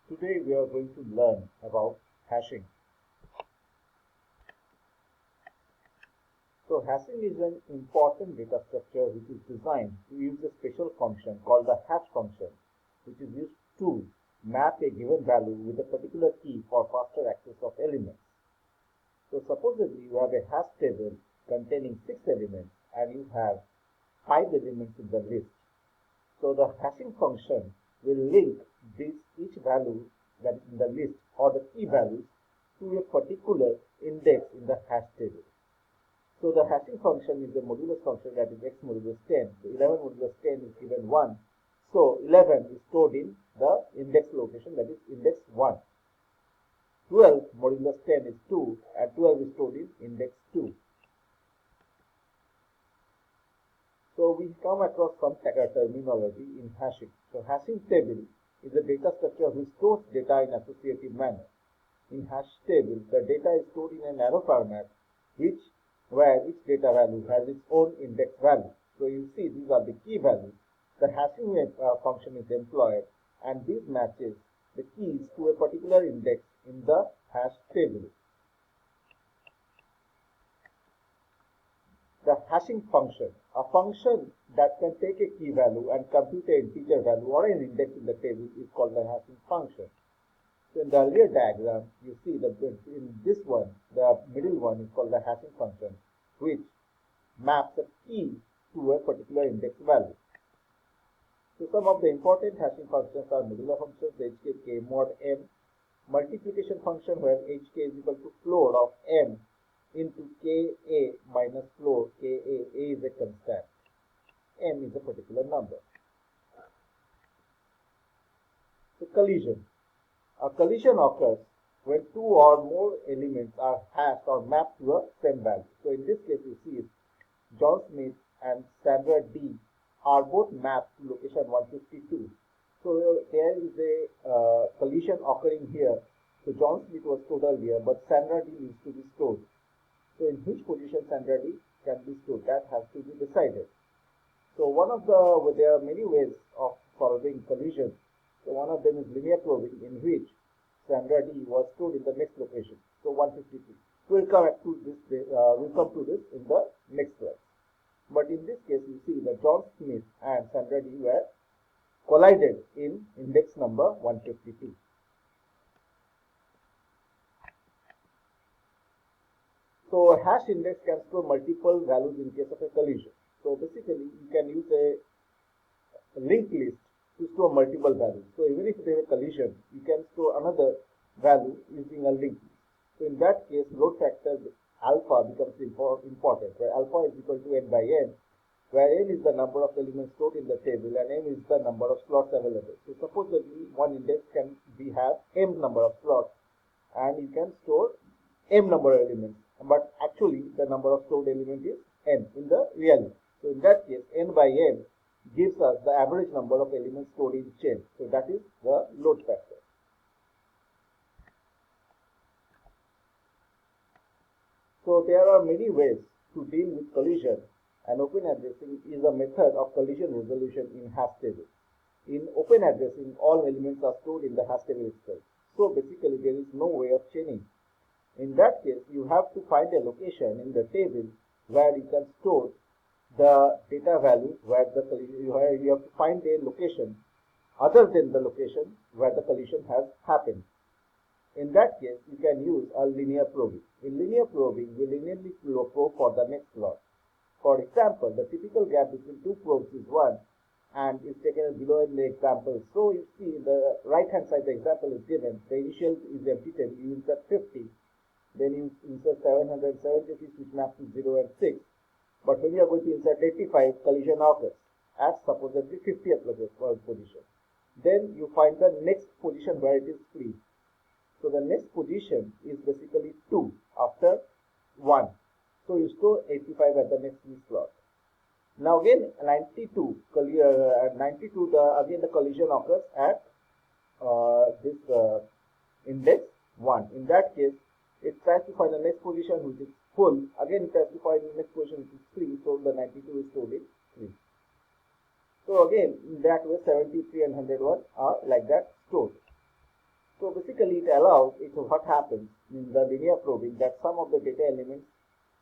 Today we are going to learn about hashing. So hashing is an important data structure which is designed to use a special function called the hash function, which is used to map a given value with a particular key for faster access of elements. So supposedly you have a hash table containing 6 elements and you have 5 elements in the list. So the hashing function will link each value that is in the list or the key values to a particular index in the hash table. So the hashing function is a modulus function, that is x modulus 10. So 11 modulus 10 is given 1. So 11 is stored in the index location, that is index 1. 12 modulus 10 is 2 and 12 is stored in index 2. So we come across some terminology in hashing. So hashing table is a data structure which stores data in associative manner. In hash table, the data is stored in an arrow format where each data value has its own index value. So you see these are the key values. The hashing function is employed and this matches the keys to a particular index in the hash table. The hashing function, a function that can take a key value and compute an integer value or an index in the table, is called the hashing function. So in the earlier diagram, you see that in this one, the middle one is called the hashing function, which maps a key to a particular index value. So some of the important hashing functions are modular functions, hk, k mod m, multiplication function where hk is equal to floor of m into ka minus floor ka. A is a constant, m is a particular number. So collision. A collision occurs when two or more elements are hashed or mapped to a same value. So in this case you see John Smith and Sandra D are both mapped to location 152. So there is a collision occurring here. So John Smith was stored earlier, but Sandra D needs to be stored. So in which position Sandra D can be stored, that has to be decided. So there are many ways of solving collision. So one of them is linear probing, in which Sandra D was stored in the next location, so 152. We'll come to this in the next slide. But in this case, you see that John Smith and Sandra D were collided in index number 152. So a hash index can store multiple values in case of a collision. So basically, you can use a linked list to store multiple values. So even if there is a collision, you can store another value using a linked list. So in that case, load factor alpha becomes important, where alpha is equal to n by n, where n is the number of elements stored in the table and m is the number of slots available. So suppose that one index can have m number of slots and you can store m number of elements, but actually the number of stored element is n in the reality. So in that case, n by n gives us the average number of elements stored in chain. So that is the load factor. So there are many ways to deal with collision, and open addressing is a method of collision resolution in hash table. In open addressing, all elements are stored in the hash table itself. So basically there is no way of chaining. In that case, you have to find a location in the table where you can store the data value where the collision, you have to find a location other than the location where the collision has happened. In that case, you can use a linear probing. In linear probing, we linearly probe for the next slot. For example, the typical gap between two probes is 1 and is taken below in the example. So you see the right hand side, the example is given. The initial is empty table, you insert 50. Then you insert 776, which maps to 0 and 6. But when you are going to insert 85, collision occurs at supposedly 50th position. Then you find the next position where it is free. So the next position is basically 2 after 1. So you store 85 at the next slot. Now again 92, again the collision occurs at this index 1. In that case, it tries to find the next position which is full. Again it tries to find the next position which is free. So the 92 is stored in 3. So again in that way 73 and 101 are like that stored. So basically it allows what happens in the linear probing, that some of the data elements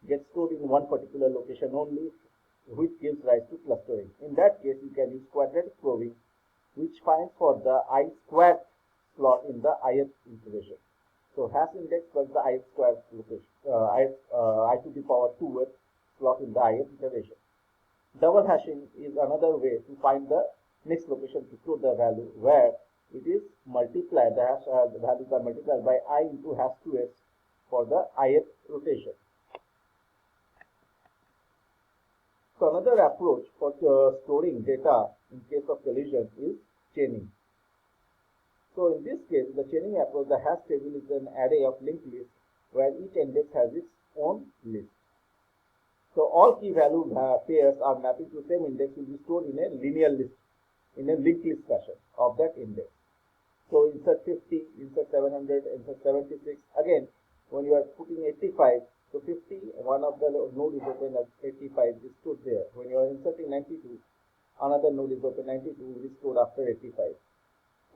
get stored in one particular location only, which gives rise to clustering. In that case, you can use quadratic probing, which finds for the I squared slot in the ith iteration. So hash index plus the ith squared location, I to the power 2th slot in the ith iteration. Double hashing is another way to find the next location to store the value, where it is multiplied, the values are multiplied by I into hash 2s for the ith rotation. So another approach for storing data in case of collision is chaining. So in this case, the chaining approach, the hash table is an array of linked lists where each index has its own list. So all key value pairs are mapping to same index will be stored in a linear list, in a linked list fashion of that index. So insert 50, insert 700, insert 76. Again, when you are putting 85, so 50, one of the node is open as 85 is stored there. When you are inserting 92, another node is open, 92 will be stored after 85.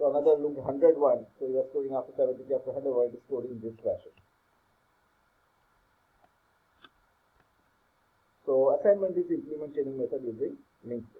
So another loop 101, so you are storing after 70, after 101 is stored in this fashion. So assignment is implement chaining method using linked